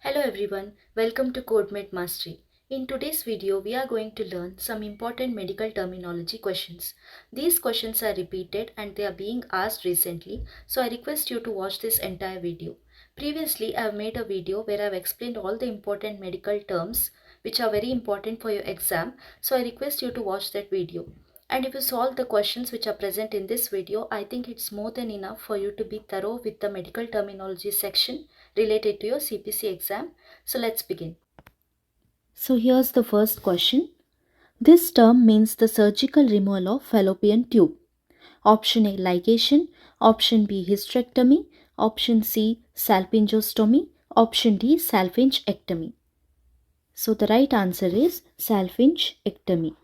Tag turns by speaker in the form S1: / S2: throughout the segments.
S1: Hello everyone, welcome to CodeMed Mastery. In today's video, we are going to learn some important medical terminology questions. These questions are repeated and they are being asked recently, so I request you to watch this entire video. Previously, I have made a video where I have explained all the important medical terms which are very important for your exam, so I request you to watch that video. And if you solve the questions which are present in this video, I think it's more than enough for you to be thorough with the medical terminology section related to your CPC exam. So let's begin. So here's the first question. This term means the surgical removal of fallopian tube. Option A, ligation. Option B, hysterectomy. Option C, salpingostomy. Option D, salpingectomy. So the right answer is salpingectomy.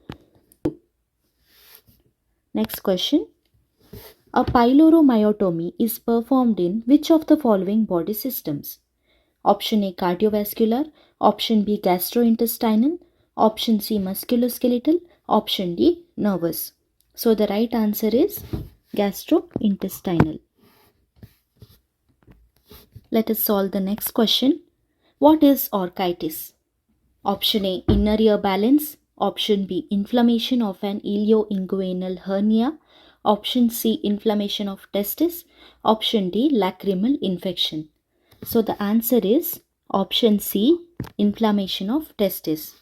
S1: Next question. A pyloromyotomy is performed in which of the following body systems? Option A, cardiovascular. Option B, gastrointestinal. Option C, musculoskeletal. Option D, nervous. So the right answer is gastrointestinal. Let us solve the next question. What is orchitis? Option A, inner ear balance. Option B, inflammation of an ilioinguinal hernia. Option C, inflammation of testis. Option D, lacrimal infection. So the answer is option C, inflammation of testis.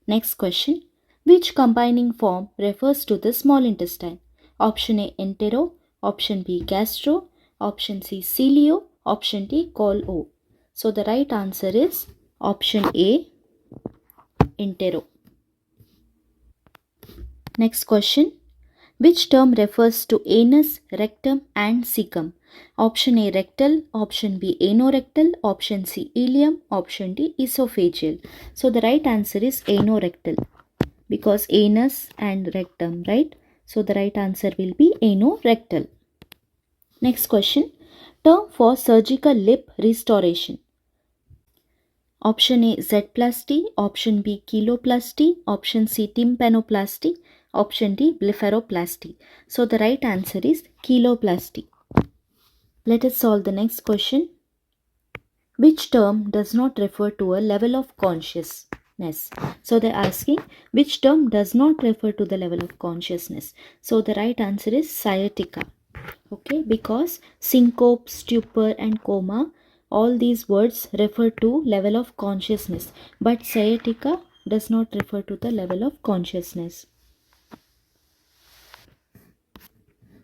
S1: Next question. Which combining form refers to the small intestine? Option A, entero. Option B, gastro. Option C, cilio. Option D, colo. So the right answer is option A, entero. Next question. Which term refers to anus, rectum and cecum? Option A, rectal. Option B, anorectal. Option C, ileum. Option D, esophageal. So the right answer is anorectal, because anus and rectum, right? So the right answer will be anorectal. Next question. Term for surgical lip restoration. Option A, Z-plasty. Option B, kiloplasty. Option C, tympanoplasty. Option D, blepharoplasty. So the right answer is kiloplasty. Let us solve the next question. Which term does not refer to a level of consciousness? So they're asking which term does not refer to the level of consciousness. So the right answer is sciatica. Okay, because syncope, stupor and coma, all these words refer to level of consciousness, but sciatica does not refer to the level of consciousness.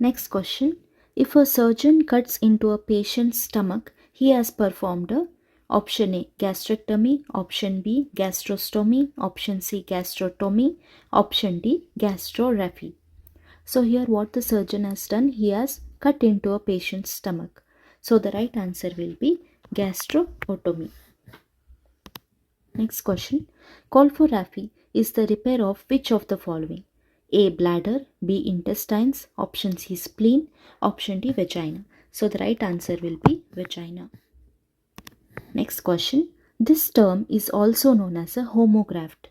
S1: Next question. If a surgeon cuts into a patient's stomach, he has performed a option A, gastrectomy. Option B, gastrostomy. Option C, gastrotomy. Option D, gastrorrhaphy. So here what the surgeon has done, he has cut into a patient's stomach. So the right answer will be gastrootomy. Next question. Colporrhaphy is the repair of which of the following? A, bladder. B, intestines. Option C, spleen. Option D, vagina. So the right answer will be vagina. Next question. This term is also known as a homograft.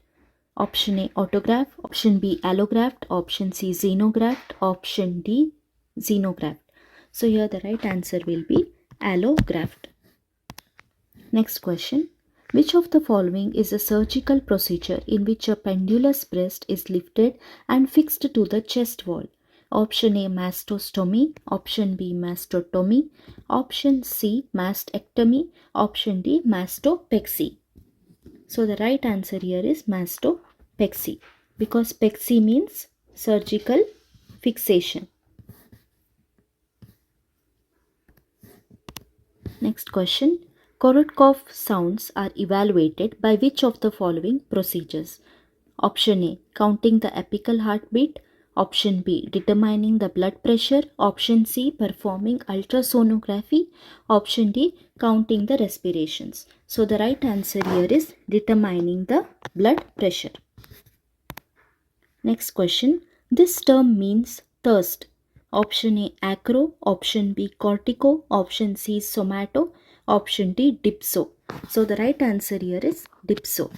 S1: Option A, autograft. Option B, allograft. Option C, xenograft. Option D, xenograft. So here the right answer will be allograft. Next question. Which of the following is a surgical procedure in which a pendulous breast is lifted and fixed to the chest wall? Option A, mastostomy. Option B, mastotomy. Option C, mastectomy. Option D, mastopexy. So the right answer here is mastopexy, because pexy means surgical fixation. Next question. Korotkov sounds are evaluated by which of the following procedures? Option A, counting the apical heartbeat. Option B, determining the blood pressure. Option C, performing ultrasonography. Option D, counting the respirations. So the right answer here is determining the blood pressure. Next question. This term means thirst. Option A, acro. Option B, cortico. Option C, somato. Option D, dipso. So the right answer here is dipso.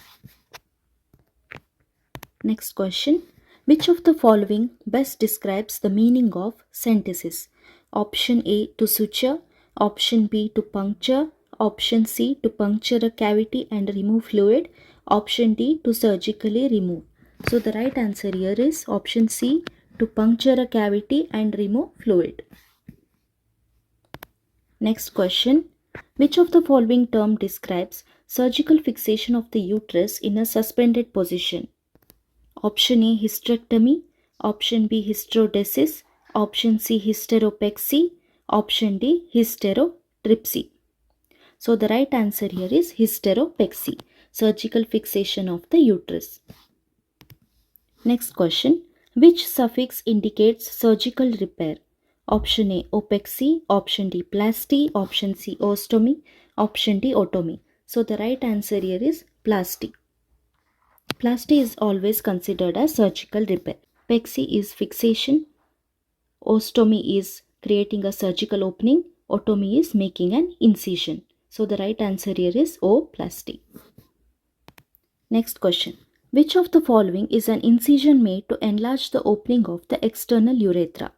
S1: Next question. Which of the following best describes the meaning of centesis? Option A, to suture. Option B, to puncture. Option C, to puncture a cavity and remove fluid. Option D, to surgically remove. So the right answer here is option C, to puncture a cavity and remove fluid. Next question. Which of the following term describes surgical fixation of the uterus in a suspended position? Option A, hysterectomy. Option B, hysterodesis. Option C, hysteropexy. Option D, hysterotripsy. So the right answer here is hysteropexy, surgical fixation of the uterus. Next question. Which suffix indicates surgical repair? Option A, opexy. Option D, plasty. Option C, ostomy. Option D, otomy. So the right answer here is plasty. Plasty is always considered as surgical repair. Pexy is fixation. Ostomy is creating a surgical opening. Otomy is making an incision. So the right answer here is oplasty. Next question. Which of the following is an incision made to enlarge the opening of the external urethra?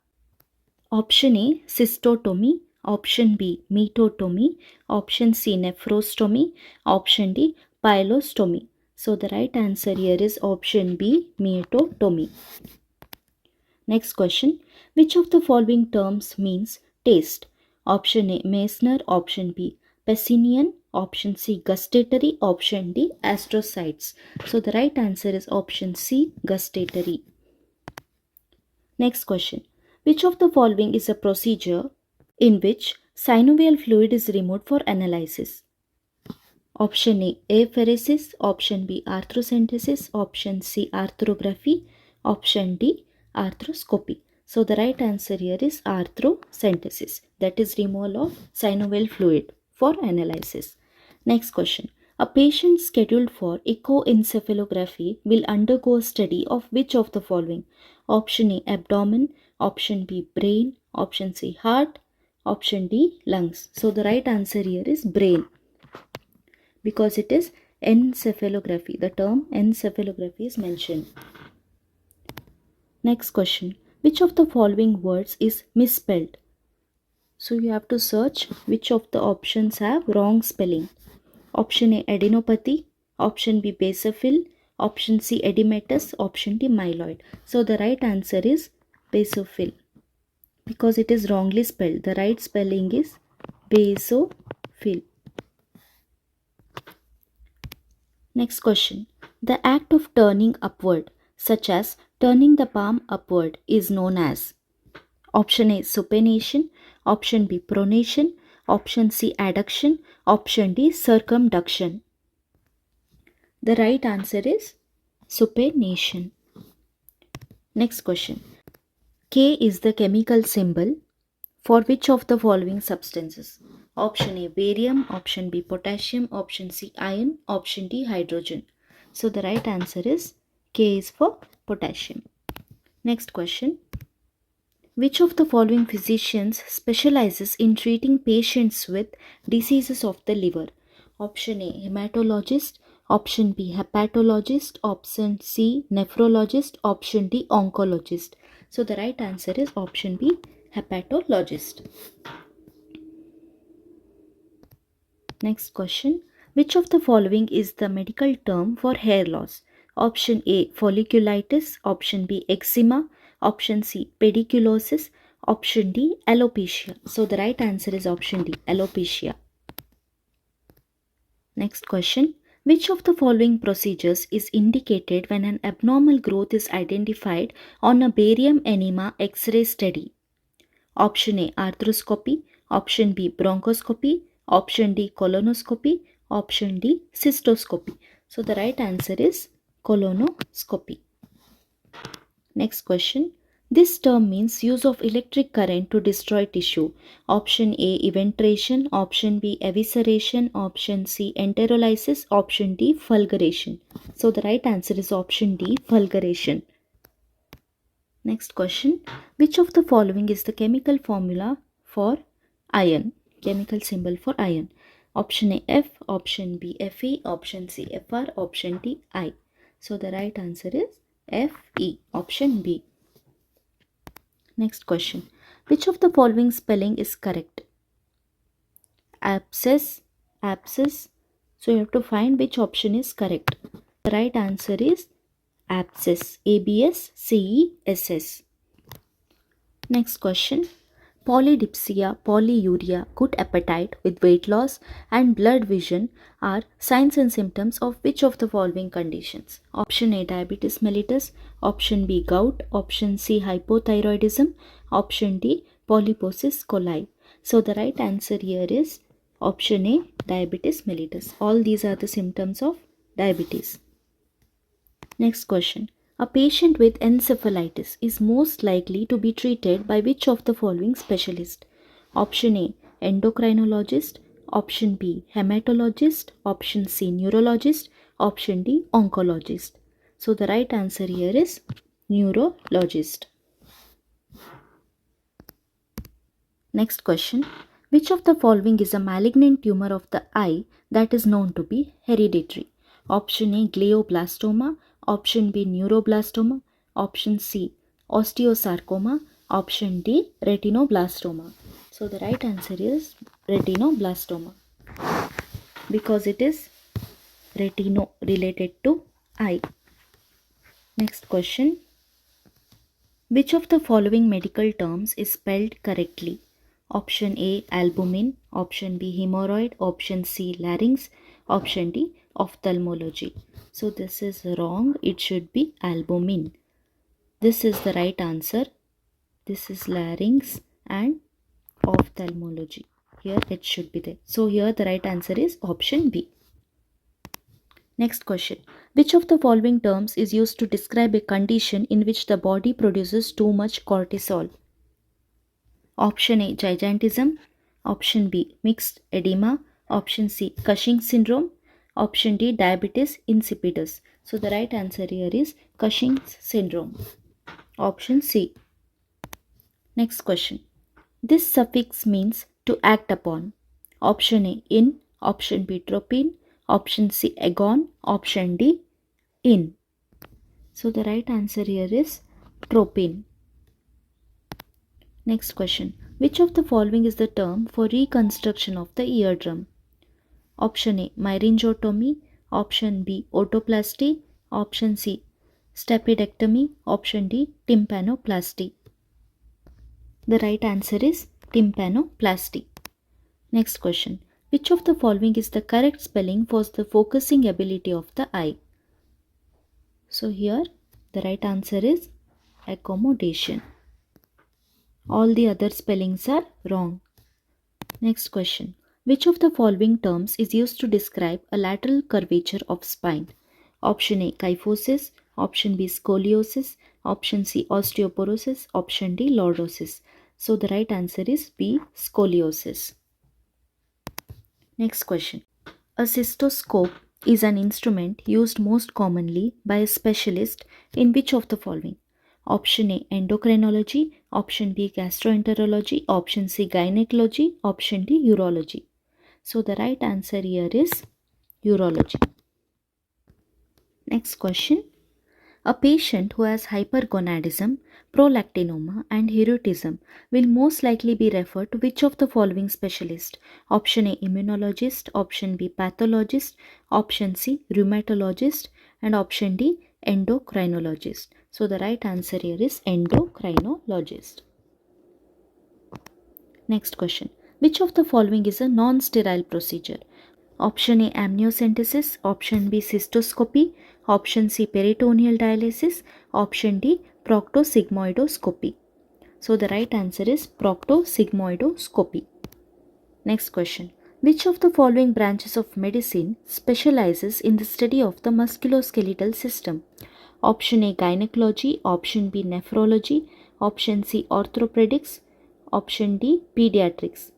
S1: Option A, cystotomy. Option B, metotomy. Option C, nephrostomy. Option D, pylostomy. So the right answer here is option B, metotomy. Next question. Which of the following terms means taste? Option A, Meissner. Option B, Pacinian. Option C, gustatory. Option D, astrocytes. So the right answer is option C, gustatory. Next question. Which of the following is a procedure in which synovial fluid is removed for analysis? Option A, apheresis. Option B, arthrocentesis. Option C, arthrography. Option D, arthroscopy. So the right answer here is arthrocentesis, that is removal of synovial fluid for analysis. Next question. A patient scheduled for echoencephalography will undergo a study of which of the following? Option A, abdomen. Option B, brain. Option C, heart. Option D, lungs. So the right answer here is brain, because it is encephalography. The term encephalography is mentioned. Next question. Which of the following words is misspelled? So you have to search which of the options have wrong spelling. Option A, adenopathy. Option B, basophil. Option C, edematous. Option D, myeloid. So the right answer is basophil, because it is wrongly spelled. The right spelling is basophil. Next question. The act of turning upward, such as turning the palm upward, is known as? Option A, supination. Option B, pronation. Option C, adduction. Option D, circumduction. The right answer is supination. Next question. K is the chemical symbol for which of the following substances? Option A, barium. Option B, potassium. Option C, iron. Option D, hydrogen. So the right answer is K is for potassium. Next question. Which of the following physicians specializes in treating patients with diseases of the liver? Option A, hematologist. Option B, hepatologist. Option C, nephrologist. Option D, oncologist. So the right answer is option B, hepatologist. Next question. Which of the following is the medical term for hair loss? Option A, folliculitis. Option B, eczema. Option C, pediculosis. Option D, alopecia. So the right answer is option D, alopecia. Next question. Which of the following procedures is indicated when an abnormal growth is identified on a barium enema X-ray study? Option A, arthroscopy. Option B, bronchoscopy. Option D, colonoscopy. Option D, cystoscopy. So the right answer is colonoscopy. Next question. This term means use of electric current to destroy tissue. Option A, eventration. Option B, evisceration. Option C, enterolysis. Option D, fulguration. So the right answer is option D, fulguration. Next question. Which of the following is the chemical formula for iron? Chemical symbol for iron. Option A, F. Option B, Fe. Option C, Fr. Option D, I. So the right answer is Fe. Option B. Next question. Which of the following spelling is correct? Abscess, abscess. So you have to find which option is correct. The right answer is abscess. ABSCESS. Next question. Polydipsia, polyuria, good appetite with weight loss, and blurred vision are signs and symptoms of which of the following conditions? Option A, diabetes mellitus. Option B, gout. Option C, hypothyroidism. Option D, polyposis coli. So the right answer here is option A, diabetes mellitus. All these are the symptoms of diabetes. Next question. A patient with encephalitis is most likely to be treated by which of the following specialist? Option A, endocrinologist. Option B, hematologist. Option C, neurologist. Option D, oncologist. So the right answer here is neurologist. Next question. Which of the following is a malignant tumor of the eye that is known to be hereditary? Option A, glioblastoma. Option B, neuroblastoma. Option C, osteosarcoma. Option D, retinoblastoma. So the right answer is retinoblastoma because it is retino related to eye. Next question. Which of the following medical terms is spelled correctly? Option A, albumin. Option B, hemorrhoid. Option C, larynx. Option D, ophthalmology. So this is wrong. It should be albumin. This is the right answer. This is larynx and ophthalmology. Here it should be there. So here the right answer is option B. Next question. Which of the following terms is used to describe a condition in which the body produces too much cortisol? Option A, gigantism. Option B, mixed edema. Option C, Cushing syndrome. Option D, diabetes insipidus. So the right answer here is Cushing's syndrome. Option C. Next question. This suffix means to act upon. Option A, in. Option B, tropine. Option C, agon. Option D, in. So the right answer here is tropine. Next question. Which of the following is the term for reconstruction of the eardrum? Option A, myringotomy. Option B, otoplasty. Option C, stapedectomy. Option D, tympanoplasty. The right answer is tympanoplasty. Next question. Which of the following is the correct spelling for the focusing ability of the eye? So here the right answer is accommodation. All the other spellings are wrong. Next question. Which of the following terms is used to describe a lateral curvature of spine? Option A, kyphosis. Option B, scoliosis. Option C, osteoporosis. Option D, lordosis. So the right answer is B, scoliosis. Next question. A cystoscope is an instrument used most commonly by a specialist in which of the following? Option A, endocrinology. Option B, gastroenterology. Option C, gynecology. Option D, urology. So the right answer here is urology. Next question. A patient who has hypergonadism, prolactinoma and hirsutism will most likely be referred to which of the following specialist? Option A, immunologist. Option B, pathologist. Option C, rheumatologist. And option D, endocrinologist. So the right answer here is endocrinologist. Next question. Which of the following is a non-sterile procedure? Option A, amniocentesis. Option B, cystoscopy. Option C, peritoneal dialysis. Option D, proctosigmoidoscopy. So the right answer is proctosigmoidoscopy. Next question. Which of the following branches of medicine specializes in the study of the musculoskeletal system? Option A, gynecology. Option B, nephrology. Option C, orthopedics. Option D, pediatrics.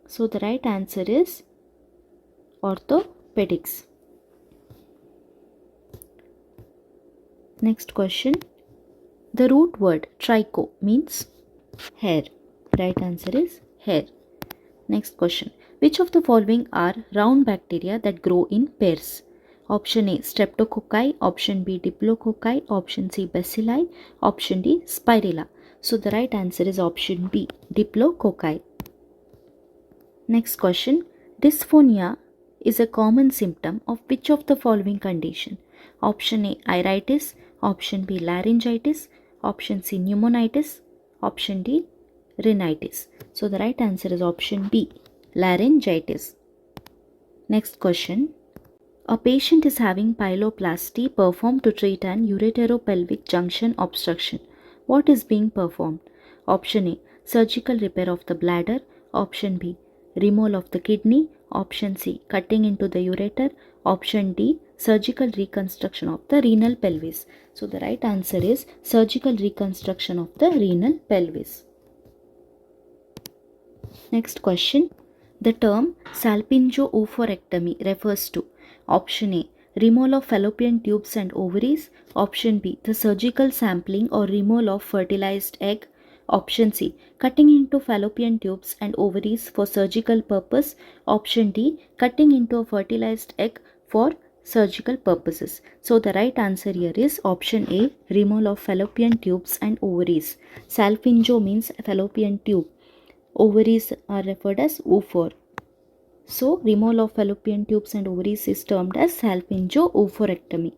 S1: So the right answer is orthopedics. Next question. The root word tricho means hair. Right answer is hair. Next question. Which of the following are round bacteria that grow in pairs? Option A, streptococci. Option B, diplococci. Option C, bacilli. Option D, spirilla. So the right answer is option B, diplococci. Next question. Dysphonia is a common symptom of which of the following condition? Option A, iritis. Option B, laryngitis. Option C, pneumonitis. Option D, rhinitis. So the right answer is option B, laryngitis. Next question. A patient is having pyeloplasty performed to treat an ureteropelvic junction obstruction. What is being performed? Option A, surgical repair of the bladder. Option B, removal of the kidney. Option C, cutting into the ureter. Option D, surgical reconstruction of the renal pelvis. So the right answer is surgical reconstruction of the renal pelvis. Next question. The term salpingo-oophorectomy refers to option A, removal of fallopian tubes and ovaries. Option B, the surgical sampling or removal of fertilized egg. Option C, cutting into fallopian tubes and ovaries for surgical purpose. Option D, cutting into a fertilized egg for surgical purposes. So the right answer here is option A, removal of fallopian tubes and ovaries. Salpingo means fallopian tube. Ovaries are referred as oophore. So, removal of fallopian tubes and ovaries is termed as salpingo-oophorectomy.